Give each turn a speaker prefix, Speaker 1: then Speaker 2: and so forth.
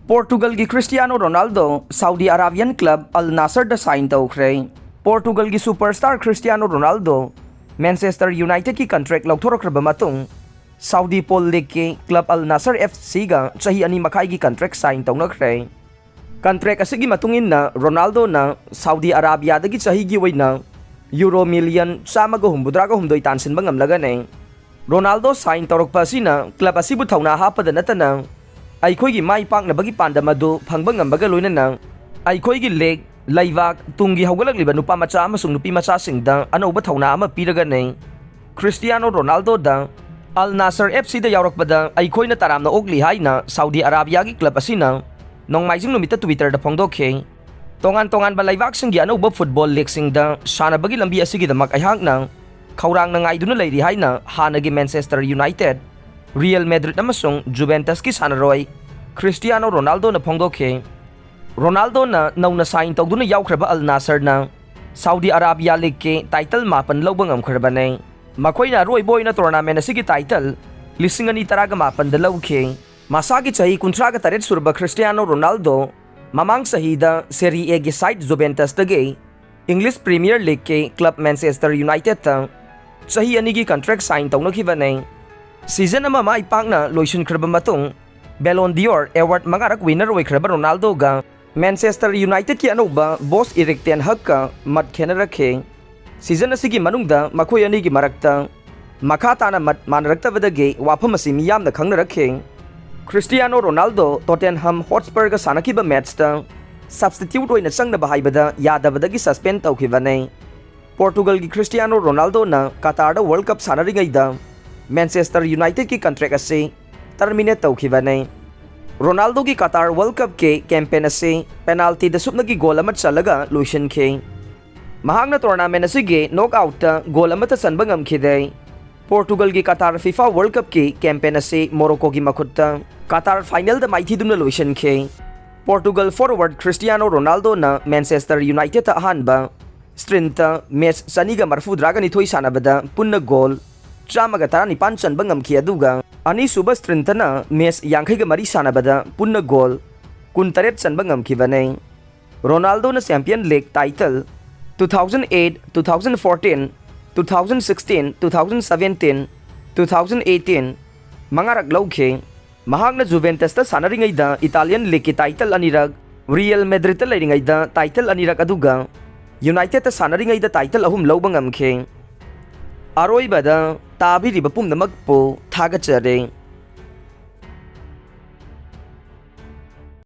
Speaker 1: Portugal की Christiano Ronaldo Saudi Arabian club Al-Nassr da sign Toukhre. Portugal की superstar Christiano Ronaldo Manchester United की contract लौथोरखरबा मतुंग Saudi Pro League की club Al-Nassr FC गा चाही अनि मखाई की contract sign तौनखरे. Contract असगी मतुंगिन Ronaldo ना Saudi Arabia दगी चाही की वइना Euro million चामगा हुमबुद्रागा हुमदोई तानसिनबा ngamlagane. Ronaldo sign तौरकपा असिना club असिबु थौना हापदा नतना अखोई माई पाकनबगी पांडम अदु फंगबा ngambगा लोइनना अखोई लेग लैवाक तुंगी हौगलकलिबा नुपा मचा अमसुंग नुपी मचासिंगदा अनौबा थौना अमा पीरगने. क्रिस्टियानो रोनाल्डो दा अल नासर एफसी दा यावरकबदा अखोइना तरामना ओगली हाइना साउदी अराबिया की क्लब असिना नोंगमाइजिंग नुमिता ट्विटर दा फोंदोखे. तोंगान तोंगान बा लैवाकसिंगी अनौबा फुटबॉल लीगसिंगदा सानबगी लंबी असिगिदमक अहांगना खौरांगना ngaiduna leiri haina hanagi Manchester United Real Madrid amasung Juventus की सानरोय Cristiano Ronaldo na फोंदोखे. Ronaldo na nauna sign tawduna yawkraba Al Nassr na Saudi Arabia League ke title mapan lawba ngamkhrabane. Makoina roi boy na tournament asigi title lisingani taraga mapan da lawkhe. Masagi chahi kuntraga taret surba Cristiano Ronaldo mamang sahida Serie A gi side Juventus dage English Premier League ke club Manchester United ta chahi ani gi contract sign tawnakhibane. Season ama mai pakna loisun khraba matung Ballon d'Or award mangarak winner oikraba Ronaldo ga Manchester United ki anoba boss Erik ten Hag ka mat khena rakhe. Season asigi manungda makhoi ani gi marakta makha tana mat manarakta badage wafam asi miyamna khangna rakhe. Cristiano Ronaldo Tottenham Hotspur ga sanakiba match ta substitute oina changna bahaibada yadabadagi suspend tawkhibane. Portugal ki Cristiano Ronaldo na Qatar da World Cup sanarigaida Manchester United की contract असे terminate तौखिबने. Ronaldo की Qatar World Cup के campaign असे penalty the सुपना की गोल अमत चलगा लुशन खे. महागना tournament असे गे knockout ता गोल अमत सनबा ngमखिदे. Portugal की Qatar FIFA World Cup के campaign असे Morocco की मखुत्ता Qatar final द माइथी दुमना लुशन खे. Portugal forward Cristiano Ronaldo ना Manchester United ता अहानबा strength match सनीगा मरफू द्रागा निथोई सानबदा पुन्ना गोल चामगा तरा निपान चनबा ngमखि अदुगा अनीसुबा स्ट्रिंथना मैच यांखैगा मरी सानबदा पुन्ना गोल 29 चनबा ngमखिबने. रोनाल्डो ना चैंपियन लीग टाइटल 2008, 2014, 2016, 2017, 2018 मंगारक लौखे. महागना जुवेंटस ता सानरिंगैदा इटालियन लीग की टाइटल अनिरक रियल मैड्रिड ता लेरिंगैदा टाइटल अनिरक अदुगा यूनाइटेड ता सानरिंगैदा टाइटल अहुम लौबा ngमखे. अरोइबदा ताबिरिबा पुमनमकपो थागचरे.